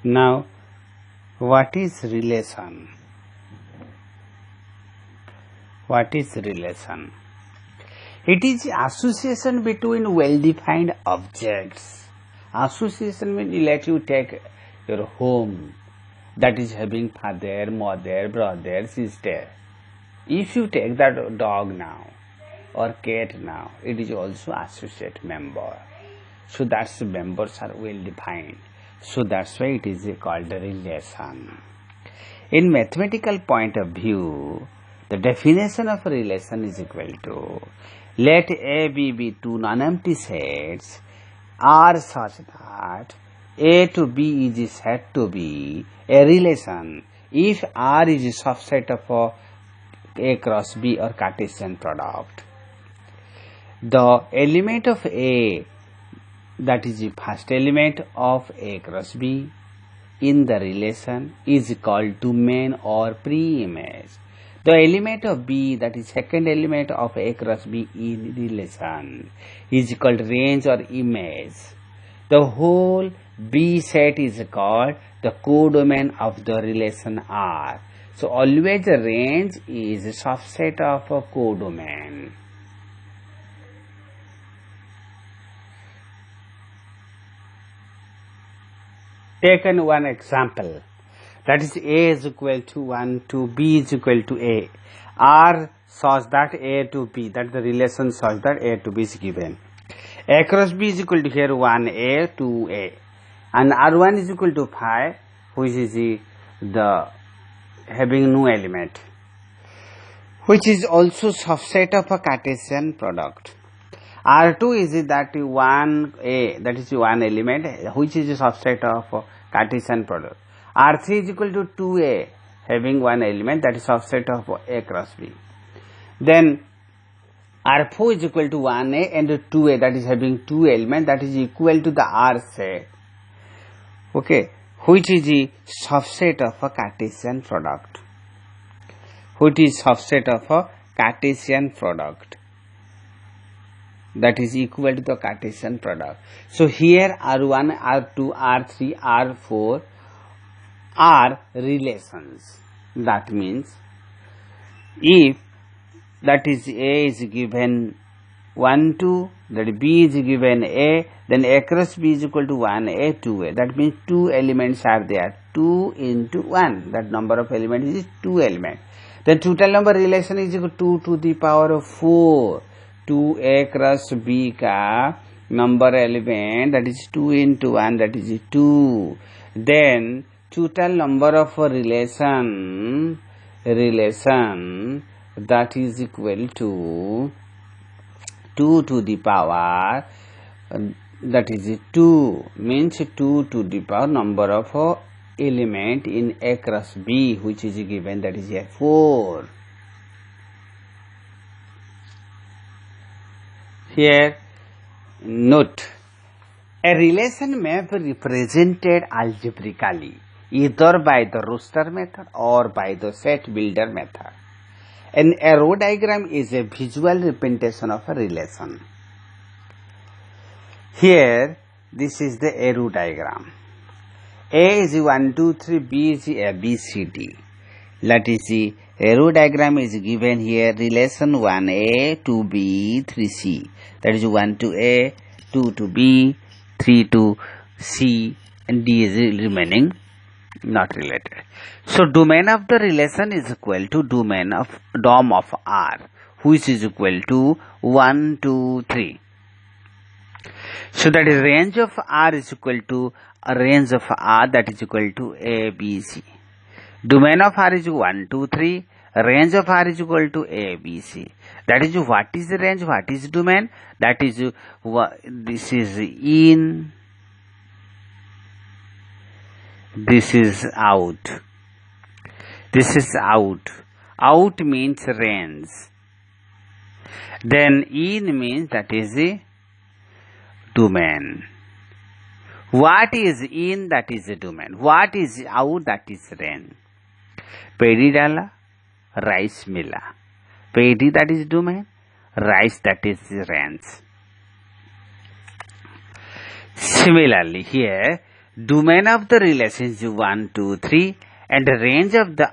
Now, what is relation? What is relation? It is association between well-defined objects. Association means, let you take your home, that is having father, mother, brother, sister. If you take that dog now or cat now, it is also associate member. So that's members are well defined. So that's why it is called a relation. In mathematical point of view, the definition of a relation is equal to, let A, B be two non-empty sets are such that A to B is said to be a relation if R is a subset of A cross B or Cartesian product. The element of A, that is the first element of A cross B in the relation, is called domain or pre-image. The element of B, that is second element of A cross B in relation, is called range or image. The whole B set is called the codomain of the relation R. So always the range is a subset of a codomain. Taken one example, that is A is equal to 1 to B is equal to A. R such that A to B, that the relation such that A to B is given. A cross B is equal to here 1A, 2A. And R1 is equal to 5, which is the having no element, which is also subset of a Cartesian product. R2 is that 1A, that is one element, which is a subset of Cartesian product. R3 is equal to 2A, having one element, that is subset of A cross B. Then R4 is equal to 1A and 2A, that is having two elements, that is equal to the R set, okay, which is the subset of a Cartesian product. Which is subset of a Cartesian product, that is equal to the Cartesian product. So here R1, R2, R3, R4 are relations. That means if that is A is given 1, 2, that B is given A, then A cross B is equal to 1A, 2A. That means two elements are there, 2 into 1. That number of elements is 2 elements. The total number relation is equal to 2 to the power of 4. 2A cross B का number element, that is 2 into 1, that is 2. Then total number of relation that is equal to 2 to the power, that is 2, means 2 to the power number of element in A cross B, which is given, that is 4. Here note, a relation may be represented algebraically either by the roster method or by the set builder method. An arrow diagram is a visual representation of a relation. Here this is the arrow diagram. A is 1, 2, 3, B is A, B, C, D. That is the arrow diagram is given here, relation 1A, 2B, 3C. That is 1 to A, 2 to B, 3 to C, and D is remaining not related. So domain of the relation is equal to domain of DOM of R, which is equal to 1, 2, 3. So that is range of R is equal to a range of R, that is equal to A, B, C. Domain of R is 1, 2, 3. Range of R is equal to A, B, C. That is what is the range, what is domain? That is this is in, this is out. This is out. Out means range. Then in means that is the domain. What is in, that is the domain. What is out, that is range. Pedi dala, rice mila. Pedi, that is domain. Rice, that is the range. Similarly here, domain of the relation is 1, 2, 3 and the range of the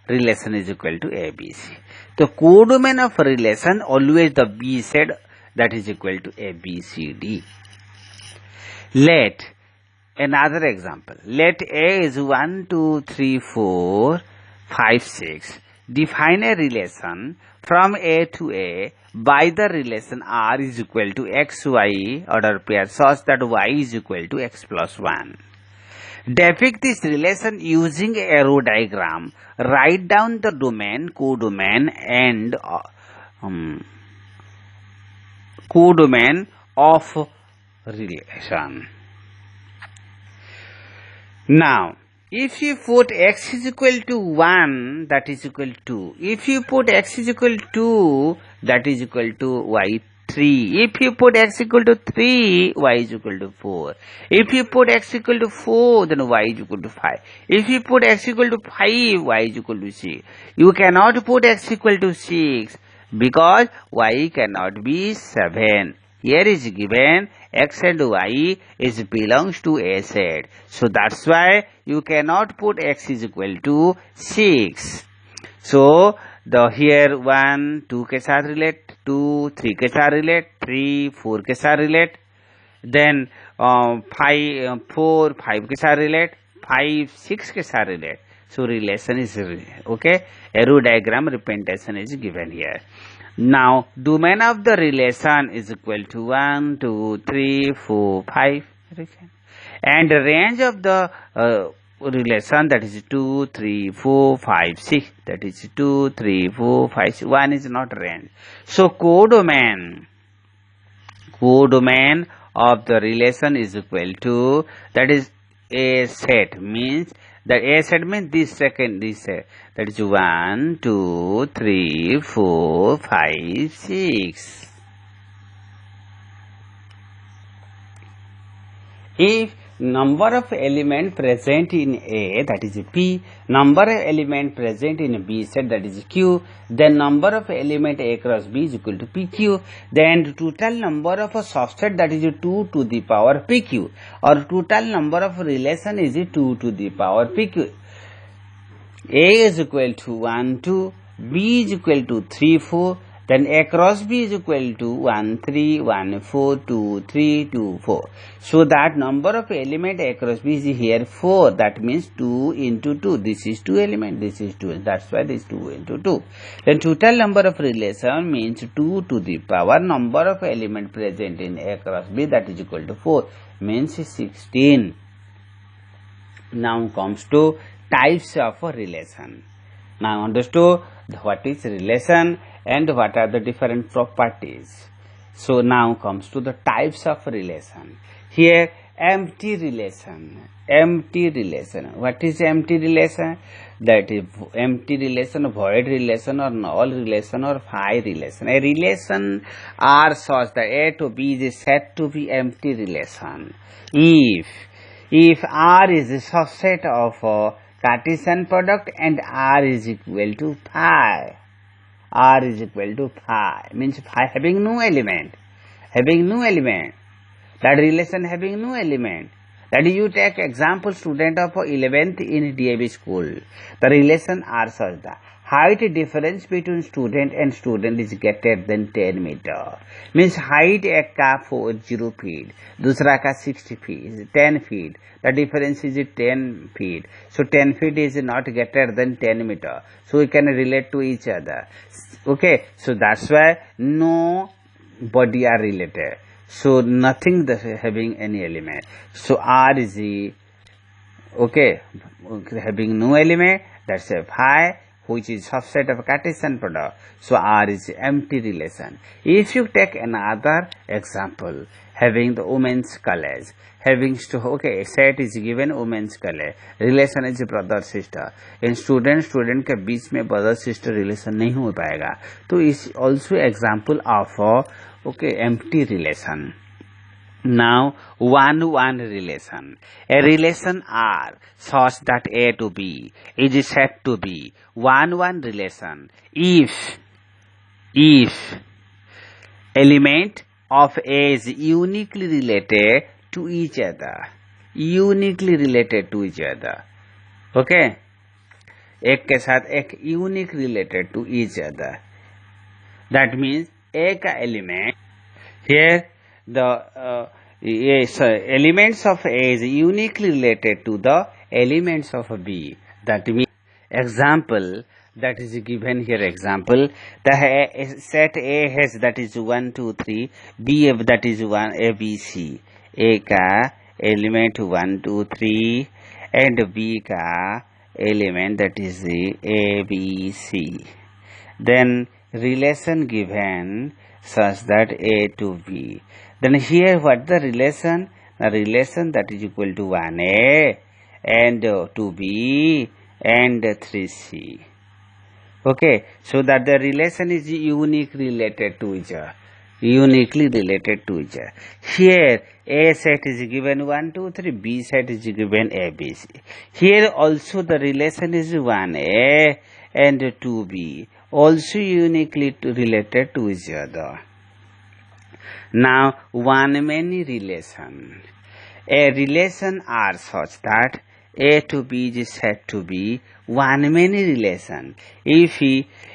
relation is equal to ABC. The codomain of relation always the B set that is equal to ABCD. Let another example. Let A is 1, 2, 3, 4, 5, 6. Define a relation from A to A by the relation R is equal to XY order pair such that Y is equal to X plus 1. Depict this relation using arrow diagram. Write down the domain, codomain and codomain of relation. Now, if you put x is equal to 1, that is equal to, if you put x is equal to 2, that is equal to y 3. If you put x equal to 3, y is equal to 4. If you put x equal to 4, then y is equal to 5. If you put x equal to 5, y is equal to 6. You cannot put x equal to 6 because y cannot be 7. Here is given x and y is belongs to A set. So that's why you cannot put x is equal to 6. So the here 1, 2 के साथ relate, 2, 3 के साथ relate, 3, 4 के साथ relate, then 5, 4, 5 के साथ relate, 5, 6 के साथ relate. So relation is okay. Arrow diagram representation is given here. Now, domain of the relation is equal to 1, 2, 3, 4, 5. And the range of the relation that is 2, 3, 4, 5, 6. That is 2, 3, 4, 5, 6. 1 is not range. So, codomain of the relation is equal to, that is A set, means that A set means this second, this set. That is 1, 2, 3, 4, 5, 6. If number of element present in A, that is P, number of element present in B set, that is Q, then number of element A cross B is equal to PQ, then total number of a subset, that is 2 to the power PQ, or total number of relation is 2 to the power PQ. A is equal to 1, 2, B is equal to 3, 4, then A cross B is equal to 1, 3, 1, 4, 2, 3, 2, 4. So that number of element A cross B is here 4. That means 2 into 2. This is 2 element, this is 2. That's why this 2 into 2. Then total number of relation means 2 to the power number of element present in A cross B, that is equal to 4. Means 16. Now comes to types of relation. Now understood what is relation and what are the different properties. So now comes to the types of relation. Here empty relation. Empty relation. What is empty relation? That is empty relation, void relation, or null relation, or phi relation. A relation R such that A to B is said to be empty relation if R is a subset of Cartesian product and R is equal to phi. R is equal to phi means phi having no element. That relation having no element. That is, you take example student of 11th in DAV school. The relation R such that height difference between student and student is greater than 10 meter. Means height एक का 40 feet, दूसरा का 60 feet, 10 feet. The difference is 10 feet. So 10 feet is not greater than 10 meter. So we can relate to each other. Okay. So that's why no body are related. So nothing that having any element. So R is okay having no element. That's a phi, which is subset of Cartesian product. So R is empty relation. If you take another example, having the women's college, having okay set is given women's college, relation is brother sister. In student के बीच में brother sister relation नहीं हो पाएगा. तो is also example of okay empty relation. Now 1-1 relation. A relation R such that A to B is said to be 1-1 relation if element of A is uniquely related to each other. uniquely related to each other. Okay, एक के साथ एक unique related to each other. That means A का element, here the elements of A is uniquely related to the elements of B. That means, example that is given here, example, the set A has, that is 1 2 3, B that is 1 A B C, A का element 1 2 3 and B का element that is A B C. Then relation given such that A to B. Then here what the relation? The relation that is equal to 1A and 2B and 3C. Okay, so that the relation is uniquely related to each other. Uniquely related to each other. Here A set is given 1 2 3, B set is given A B C. Here also the relation is 1A and 2B, also uniquely related to each other. Now one-many relation. A relation are such that A to B is said to be one-many relation if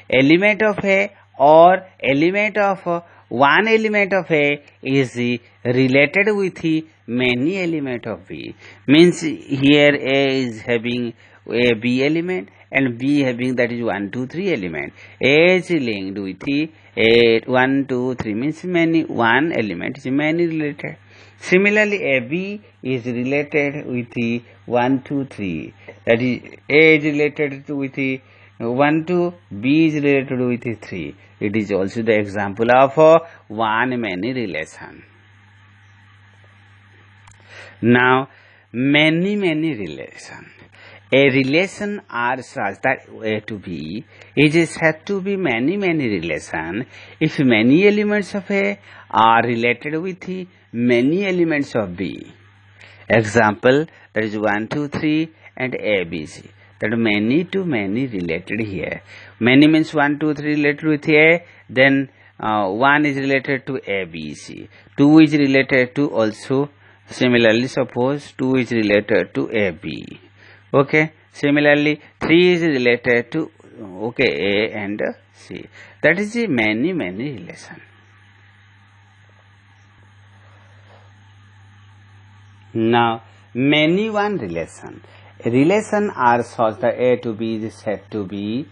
element of A or element of one element of A is related with many element of B. Means here A is having a B element and B having, that is 1 2 3 element. A is linked with A 1 2 3 means many, one element is many related. Similarly, AB is related with 1 2 3. That is A is related with 1 2, B is related with 3. It is also the example of one-many relation. Now, many-many relation. A relation are such that A to B is said to be many-many relation if many elements of A are related with many elements of B. Example, that is 1 2 3 and A B C. That many to many related here. Many means 1 2 3 related with A, then 1 is related to A B C. 2 is related to also, similarly suppose 2 is related to A B. Okay, similarly 3 is related to A and C. That is a many relation. Now many one relation. Relation are such that A to B is said to be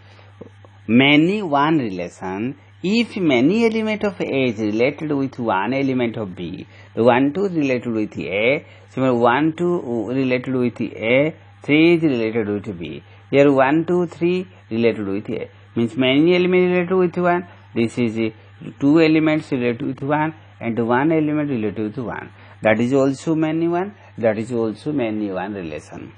many one relation if many element of A is related with one element of B. The 1 2 is related with A, similarly 1 2 related with A, 3 is related with B. Here 1 2 3 related with A, means many elements related with 1. This is 2 elements related with 1 and 1 element related with 1. That is also many one. That is also many one relation.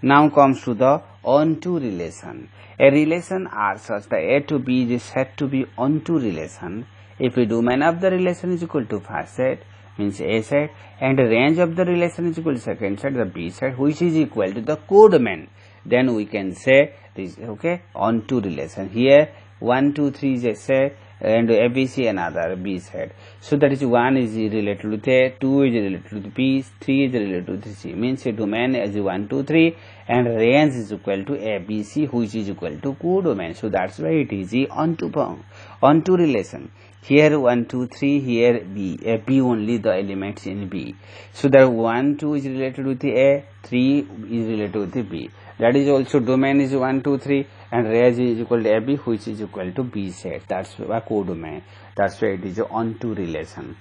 Now comes to the onto relation. A relation are such that A to B is said to be onto relation if the domain of the relation is equal to first set, means A set, and the range of the relation is equal to second set, the B set, which is equal to the codomain. Then we can say this, okay, onto relation. Here 1 2 3 is a set and ABC another B set. So that is 1 is related with A, 2 is related with B, 3 is related with C. Means a domain is 1 2 3 and range is equal to ABC, which is equal to codomain. So that's why it is the onto relation. Here 1 2 3, here B, B only the elements in B. So that 1 2 is related with A, 3 is related with B. That is also domain is 1 2 3 and range is equal to AB, which is equal to B set. That's a codomain. That's why it is onto relation.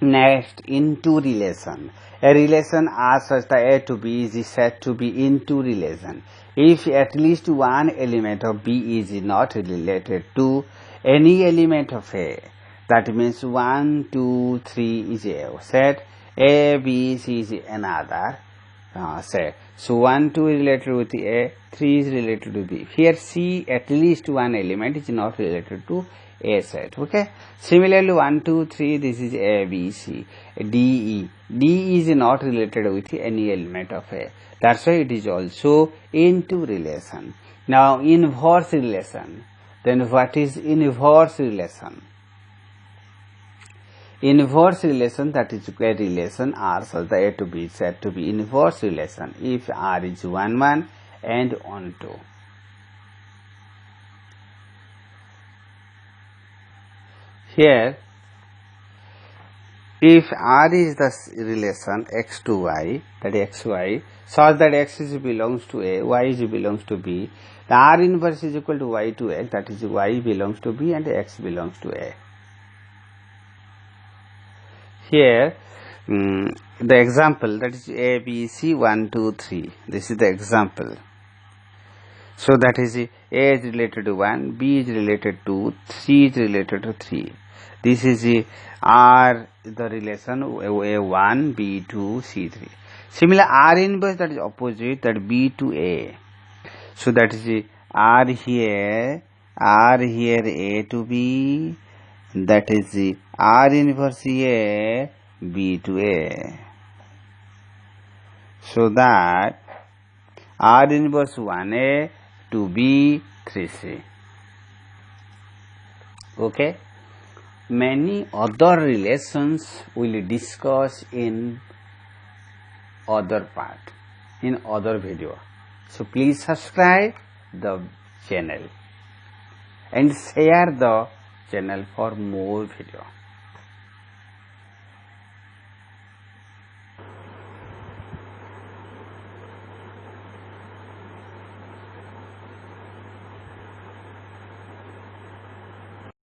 Next, into relation. A relation as such that A to B is said to be into relation if at least one element of B is not related to any element of A. That means 1 2 3 is a set, A B C is another set. So 1 2 is related with A, 3 is related to B. Here C, at least one element is not related to A set. Okay. Similarly 1 2 3, this is A B C. D E. D is not related with any element of A. That's why it is also into relation. Now inverse relation. Then what is inverse relation? inverse relation, that is a relation R such that A to B is said to be inverse relation if R is 1 1 and 1 2. Here, if R is the relation x to y, that is xy, such that x is belongs to A, y is belongs to B, the R inverse is equal to y to x, that is y belongs to B and x belongs to A. Here, the example, that is A, B, C, 1, 2, 3. This is the example. So that is A is related to 1, B is related to 3 is related to 3. This is R, the relation A1, B2, C3. Similar R inverse, that is opposite, that B to A. So that is R here, A to B, that is R inverse here, B to A. So that R inverse 1A, 2B, 3C. Okay. Many other relations we will discuss in other part, in other video. So please subscribe the channel and share the channel for more video.